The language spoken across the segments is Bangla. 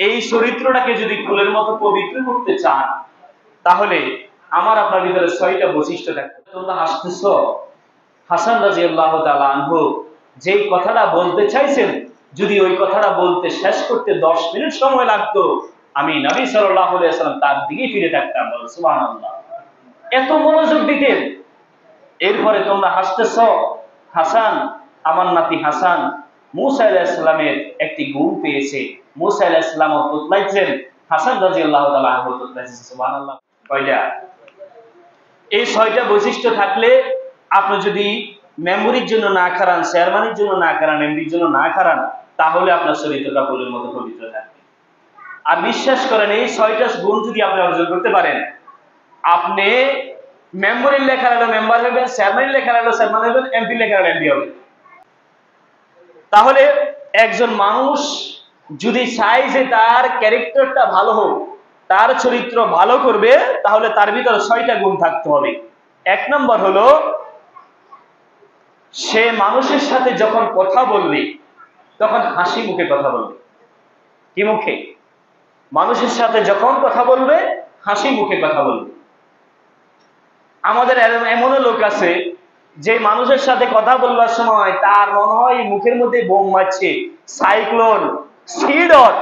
এই চরিত্রটাকে যদি ফুলের মতো পবিত্র করতে চান, তাহলে আমার আপনার ভিতরে 6টা বৈশিষ্ট্য থাকবে। তোমরা হাসতেছ, হাসান রাদিয়াল্লাহু তাআলা আনহু যেই কথাটা বলতে চাইছেন, যদি ওই কথাটা বলতে শেষ করতে 10 মিনিট সময় লাগতো, আমি নবী সাল্লাল্লাহু আলাইহি ওয়াসাল্লাম তার দিকে ফিরে থাকতাম। সুবহানাল্লাহ, এত মনোযোগ দিতেন। এরপরে তোমরা হাসতেছ, হাসান, আমার নাতি হাসান মুসা আলাইহিস সালামের একটি গুণ পেয়েছে। মুসা আলাইহিস সালাম তোতলাইছেন, হাসান রাদিয়াল্লাহু তাআলা আনহু তোতলাইছেন। সুবহানাল্লাহ। কয়টা? এই 6টা বৈশিষ্ট্য থাকলে আপনি যদি মেমোরির জন্য না খারান, চেয়ারম্যানের জন্য না খারান, এমডির জন্য না খারান, তাহলে আপনার চরিত্রটা ফুলের মতো পবিত্র থাকবে। আর বিশ্বাস করেন, এই 6টা গুণ যদি আপনি অর্জন করতে পারেন, আপনি মেম্বারের লেখার হলো মেম্বার হবেন, চেয়ারম্যানের লেখার হলো চেয়ারম্যান হবেন, এমপি লেখার এমপি হবেন। তাহলে একজন মানুষ যদি চায় যে তার ক্যারেক্টারটা ভালো হোক, তার চরিত্র ভালো করবে, তাহলে তার ভিতরে 6টা গুণ থাকতে হবে। 1 নম্বর হলো, সে মানুষের সাথে যখন কথা বলবে তখন হাসি মুখে কথা বলবে। কি মুখে? মানুষের সাথে যখন কথা বলবে হাসি মুখে কথা বলবে। আমাদের এমনও লোক আছে যে মানুষের সাথে কথা বলবার সময় তার মনে হয় মুখের মধ্যে বোম মারছে, সাইক্লোন, সিডর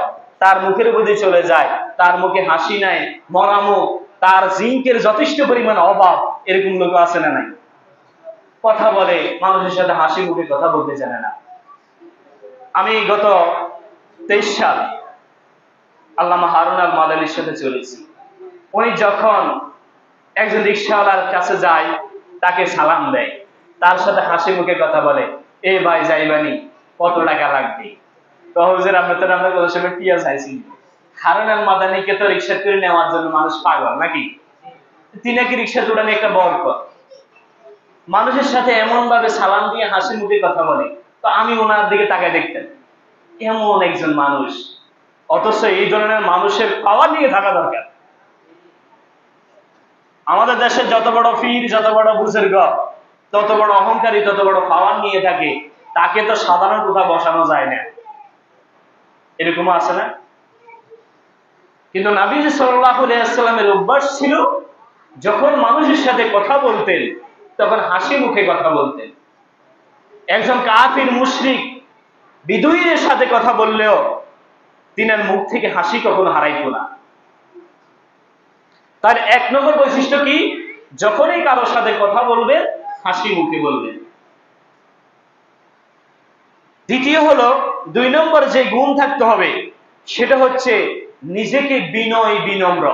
তার মুখের মধ্যে চলে যায়, তার মুখে হাসি নাই, মরা মুখ, তার জিঙ্কের যথেষ্ট পরিমাণ অভাব। এরকম লোক আছে না নাই? কথা বলে, মানুষের সাথে হাসি মুখে কথা বলতে জানে না। আমি গত 23 সাল আল্লামা হারুন আল মাদানির সাথে চলেছি। উনি যখন একজন রিকশাওয়ালার কাছে যায়, তাকে সালাম দেয়, তার সাথে হাসি মুখে কথা বলে, এ ভাই যাইবানি, কত টাকা লাগবে? তো হুজুর, আপনি তো আমরা কত সময় টিয়া চাইছি। হারুন আল মাদানিকে তো রিকশা করে নেওয়ার জন্য মানুষ পাগল নাকি? তিনাকে রিকশা জোড়ানো একটা বরকত। মানুষের সাথে এমন ভাবে সালাম দিয়ে হাসি মুখে কথা বলে, তো আমি ওনার দিকে তাকায় দেখতেন, এমন একজন মানুষ। অথচ এই ধরনের মানুষের পাওয়ার নিয়ে থাকা দরকার। আমাদের দেশের যত বড় পীর, যত বড় বুজুর্গ, তত বড় অহংকারী, তত বড় পাওয়ার নিয়ে থাকে, তাকে তো সাধারণ কোথাও বসানো যায় না। এরকম আছে না? কিন্তু নবীজি সাল্লাল্লাহু আলাইহি ওয়াসাল্লামের অভ্যাস ছিল, যখন মানুষের সাথে কথা বলতেন তখন হাসি মুখে কথা বলতেন। একজন কাফির, মুশরিক, বিদুইনের সাথে কথা বললেও তিনার মুখ থেকে হাসি কখনো হারাইতো না। তার 1 নম্বর বৈশিষ্ট্য কি? যখনই কারোর সাথে কথা বলবেন হাসি মুখে বলবেন। দ্বিতীয় হলো, 2 নম্বর যে গুণ থাকতে হবে সেটা হচ্ছে নিজেকে বিনয়, বিনম্র।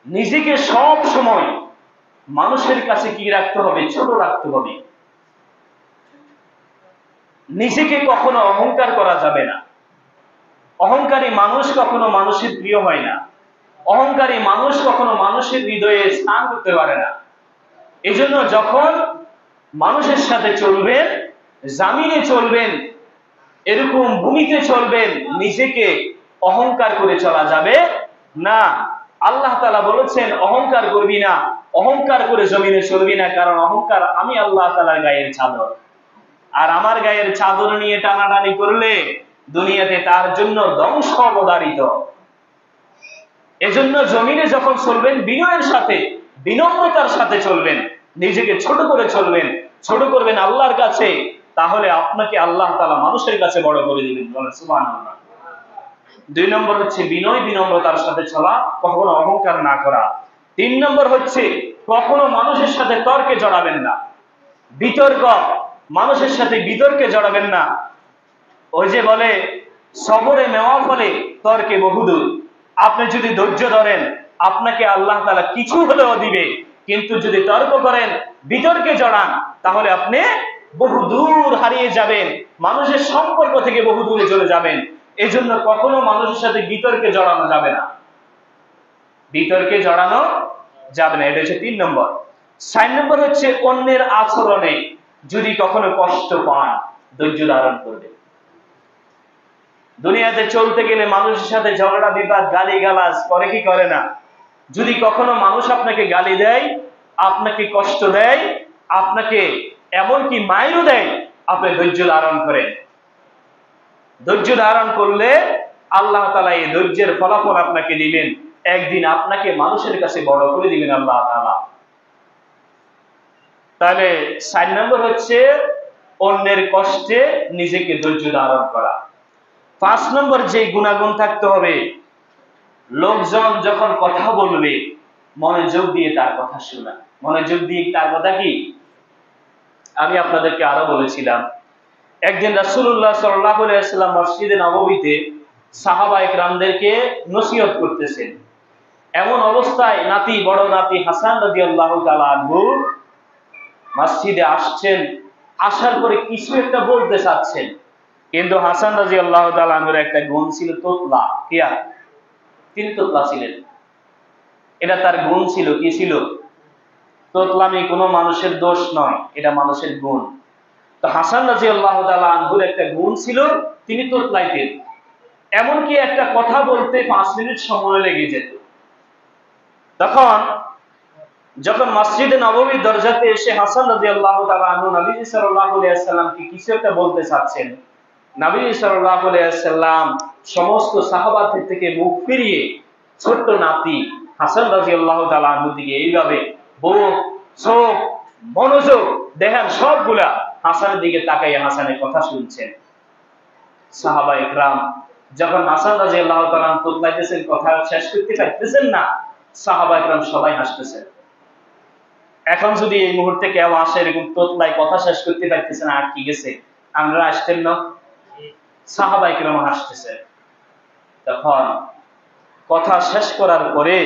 নিজেকে সব সময় মানুষের কাছে কি রাখতে হবে? ছোট রাখতে হবে। নিজেকে কখনো অহংকার করা যাবে না। অহংকারী মানুষ কখনো মানুষের প্রিয় হয় না। অহংকারী মানুষ কখনো মানুষের হৃদয়ে স্থান করতে পারে না। এজন্য যখন মানুষের সাথে চলবেন, জামিনে চলবেন, এরকম ভূমিতে চলবেন, নিজেকে অহংকার করে চলা যাবে না। আল্লাহ তাআলা বলেছেন, অহংকার করবি না, অহংকার করে জমিনে চলবি না, কারণ অহংকার আমি আল্লাহ তাআলার গায়ের চাদর। আর আমার গায়ের চাদর নিয়ে টানাটানি করলে দুনিয়াতে তার জন্য ধ্বংস অবধারিত। এজন্য জমিনে যখন চলবেন বিনয়ের সাথে, বিনম্রতার সাথে চলবেন, নিজেকে ছোট করে চলবেন, ছোট করবেন আল্লাহর কাছে, তাহলে আপনাকে আল্লাহ তাআলা মানুষের কাছে বড় করে দিবেন। বলেন সুবহানাল্লাহ। 2 নম্বর হচ্ছে বিনয়, বিনম্রতার সাথে চলা, কখনো অহংকার না করা। 3 নম্বর হচ্ছে কখনো মানুষের সাথে তর্কে জড়াবেন না। বিতর্ক, মানুষের সাথে বিতর্কে জড়াবেন না। ওই যে বলে, সবরে মেওয়া ফলে তর্কে বহুদূর। আপনি যদি ধৈর্য ধরেন, আপনাকে আল্লাহ তাআলা কিছু হলেও দিবে, কিন্তু যদি তর্ক করেন, বিতর্কে জড়ান, তাহলে আপনি বহু দূর হারিয়ে যাবেন, মানুষের সম্পর্ক থেকে বহু দূরে চলে যাবেন। এজন্য কখনো মানুষের সাথে বিতর্কে জড়ানো যাবে না। বিতর্কে জড়ানো যাবে না, এটা হচ্ছে 3 নম্বর। 4 নম্বর হচ্ছে অন্যের আচরণে যদি কখনো কষ্ট পান, ধৈর্য ধারণ করবে। দুনিয়াতে চলতে গেলে মানুষের সাথে ঝগড়া, বিবাদ, গালিগালাজ করে কি করে না? যদি কখনো মানুষ আপনাকে গালি দেয়, আপনাকে কষ্ট দেয়, আপনাকে এমনকি মাইরও দেয়, আপনি ধৈর্য ধারণ করেন। ধৈর্য ধারণ করলে আল্লাহ তাআলা এই ধৈর্যের ফলাফল আপনাকে দিবেন, একদিন আপনাকে মানুষের কাছে বড় করে দিবেন আল্লাহ তাআলা। তাহলে 4 নম্বর হচ্ছে অন্যের কষ্টে নিজেকে ধৈর্য ধারণ করা। 5 নম্বর যে গুণাগুণ থাকতে হবে, লোকজন যখন কথা বলবে মনোযোগ দিয়ে তার কথা শোনা। মনোযোগ দিয়ে তার কথা কি, আমি আপনাদেরকে আরো বলেছিলাম, একদিন রাসূলুল্লাহ সাল্লাল্লাহু আলাইহি ওয়াসাল্লাম মসজিদে নববীতে সাহাবায়ে কেরামদেরকে নসিহত করতেছেন। এমন অবস্থায় বড় নাতি হাসান রাদিয়াল্লাহু তাআলা আনহু মসজিদে আসছেন, আসার পরে কিছু একটা বলতে চাচ্ছেন, কিন্তু হাসান রাদিয়াল্লাহু তাআলা আনহুর একটা গুণ ছিল তোতলা। তিনি তোতলা ছিলেন, এটা তার গুণ ছিল। কি ছিল? তোতলামি কোনো মানুষের দোষ নয়, এটা মানুষের গুণ। তো হাসান রাদিয়াল্লাহু তাআলা আনহুর একটা গুণ ছিল, তিনি তোতলাইতেন। এমনকি একটা কথা বলতে 5 মিনিট সময় লেগে যেত। যখন মসজিদে নববীর দরজাতে এসে হাসান রাদিয়াল্লাহু তাআলা আনহু নবীজি সাল্লাল্লাহু আলাইহি ওয়াসাল্লামকে কিছু একটা বলতে চাচ্ছেন, নবীজি সাল্লাল্লাহু আলাইহি ওয়াসাল্লাম সমস্ত সাহাবাদের থেকে মুখ ফিরিয়ে ছোট্ট নাতি হাসান রাদিয়াল্লাহু তাআলা আনহুর দিকে এইভাবে বুক, চোখ, মনোযোগ দেখেন সবগুলা হাসানের দিকে তাকাইয়া হাসানের কথা শুনছেন। সাহাবায়ে কেরাম যখন হাসান রাদিয়াল্লাহু তাআলা তোতলাইতেছেন, কথা শেষ করতে পারতেছেন না, সাহাবায়ে কেরাম সবাই হাসতেছেন। এখন যদি এই মুহূর্তে কেউ আসে এরকম তোতলায় কথা শেষ করতে পারতেছে না, আর কি গেছে, আমরা আসতেন না? সাহাবায়ে কেরাম হাসতেছে। তখন কথা শেষ করার পরে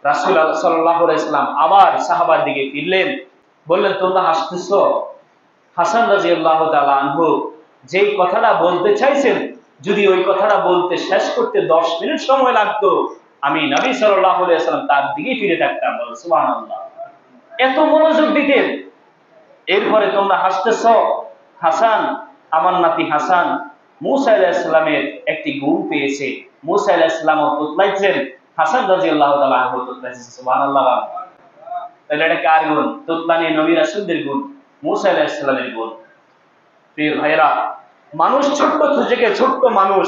রাসূল সাল্লাল্লাহু আলাইহি ওয়াসাল্লাম আবার সাহাবার দিকে ফিরলেন, বললেন, তোমরা হাসতেছো? হাসান রাদিয়াল্লাহু তাআলা আনহু যেই কথাটা বলতে চাইছেন, যদি ওই কথাটা বলতে শেষ করতে 10 মিনিট সময় লাগতো, আমি নবী সাল্লাল্লাহু আলাইহি ওয়াসাল্লাম তার দিকে ফিরে থাকতাম। বলো সুবহানাল্লাহ। এত মনোযোগ দিতেন। এরপরে তোমরা হাসতেছ? হাসান, আমার নাতি হাসান মূসা আলাইহিস সালামের একটি গুণ পেয়েছে। মূসা আলাইহিস সালামও তোতলাইছেন, হাসান রাদিয়াল্লাহু তাআলা আনহু তোতলাইছেন। সুবহানাল্লাহ। তাহলে এটা কার গুণ? তোতলানি নবী রাসূলদের গুণ, মূসা আলাইহিস সালামের গুণ। প্রিয় ভাইরা, মানুষ ছোট্ট থেকে ছোট্ট মানুষ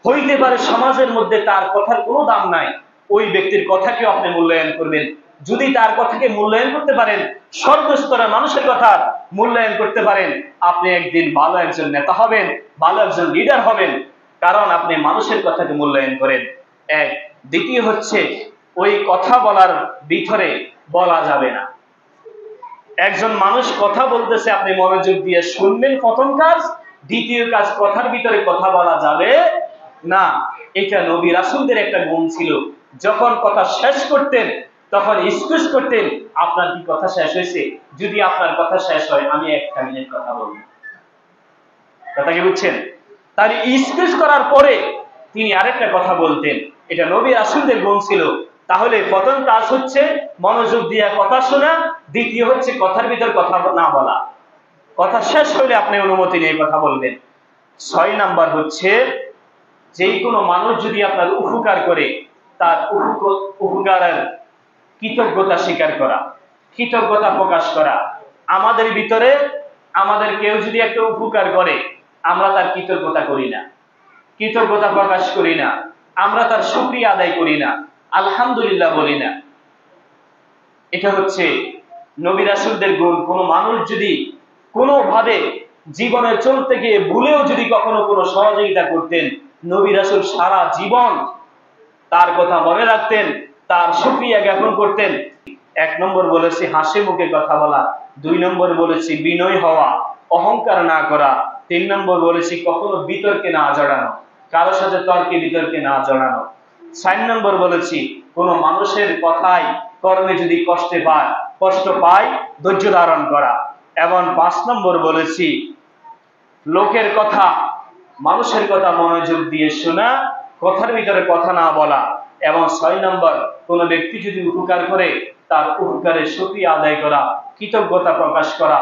হইতে পারে, সমাজের মধ্যে তার কথার কোনো দাম নাই, ওই ব্যক্তির কথাকে আপনি মূল্যায়ন করবেন। যদি তার কথাকে মূল্যায়ন করতে পারেন, সর্বস্তরের মানুষের কথা মূল্যায়ন করতে পারেন, আপনি একদিন ভালো একজন নেতা হবেন, ভালো একজন লিডার হবেন, কারণ আপনি মানুষের কথাকে মূল্যায়ন করেন। এক। দ্বিতীয় হচ্ছে, ওই কথা বলার ভিতরে বলা যাবে না। একজন মানুষ কথা বলতেছে, আপনি মনোযোগ দিয়ে শুনবেন, প্রথম কাজ। দ্বিতীয় কাজ, কথার ভিতরে কথা বলা যাবে না। এটা নবী রাসূলদের একটা গুণ ছিল। যখন কথা শেষ করতেন তখন স্কুজ করতেন, আপনার কি কথা শেষ হয়েছে? যদি আপনার কথা শেষ হয়, আমি 1 মিনিট কথা বলবো। কথা কি বুঝছেন? তার স্কুজ করার পরে তিনি আরেকটা কথা বলতেন। এটা নবী রাসূলদের গুণ ছিল। তাহলে প্রথম কাজ হচ্ছে মনোযোগ দিয়ে কথা শোনা, দ্বিতীয় হচ্ছে কথার ভিতর কথা না বলা। কথা শেষ হলে আপনি অনুমতি নিয়ে কথা বলবেন। 6 নাম্বার হচ্ছে, যেই কোনো মানুষ যদি আপনার উপকার করে, তার উপকারের কৃতজ্ঞতা স্বীকার করা, কৃতজ্ঞতা প্রকাশ করা। আমাদের ভিতরে আমাদের কেউ যদি একটা উপকার করে, আমরা তার কৃতজ্ঞতা করি না, কৃতজ্ঞতা প্রকাশ করি না, আমরা তার শুকরিয়া আদায় করি না, আলহামদুলিল্লাহ বলি না। এটা হচ্ছে নবী রাসূলদের গুণ। কোনো মানুষ যদি কোনোভাবে জীবনে চলতে গিয়ে ভুলেও যদি কখনো কোনো সহযোগিতা করতেন, নবী রাসূল সারা জীবন তার কথা মনে রাখতেন, তার শুকরিয়া জ্ঞাপন করতেন। 1 নম্বর বলেছি হাসি মুখে কথা বলা, 2 নম্বর বলেছি বিনয় হওয়া, অহংকার না করা, 3 নম্বর বলেছি কখনো বিতর্কে না জড়ানো, কারোর সাথে তর্কে বিতর্কে না জড়ানো, 4 নম্বর বলেছি কোনো মানুষের কথায় কর্মে যদি কষ্ট পায় ধৈর্য ধারণ করা, এবং 5 নম্বর বলেছি লোকের কথা, মানুষের কথা মনোযোগ দিয়ে শোনা, কথার ভিতরে কথা না বলা, এবং 6 নম্বর কোন ব্যক্তি যদি উপকার করে তার উপকারের শুকরিয়া আদায় করা, কৃতজ্ঞতা প্রকাশ করা।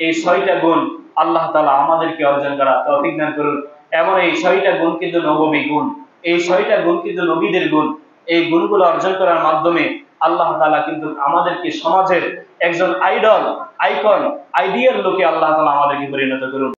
এই 6টা গুণ আল্লাহ তাআলা আমাদেরকে অর্জন করা তৌফিক দান করুন। এবং এই 6টা গুণ কিন্তু নববী গুণ, এই 6টা গুণ কিন্তু নবীদের গুণ। এই গুণগুলো অর্জন করার মাধ্যমে আল্লাহ তাআলা কিন্তু আমাদেরকে সমাজের একজন আইডল, আইকন, আইডিয়াল লোকে আল্লাহ তাআলা আমাদেরকে পরিণত করুন।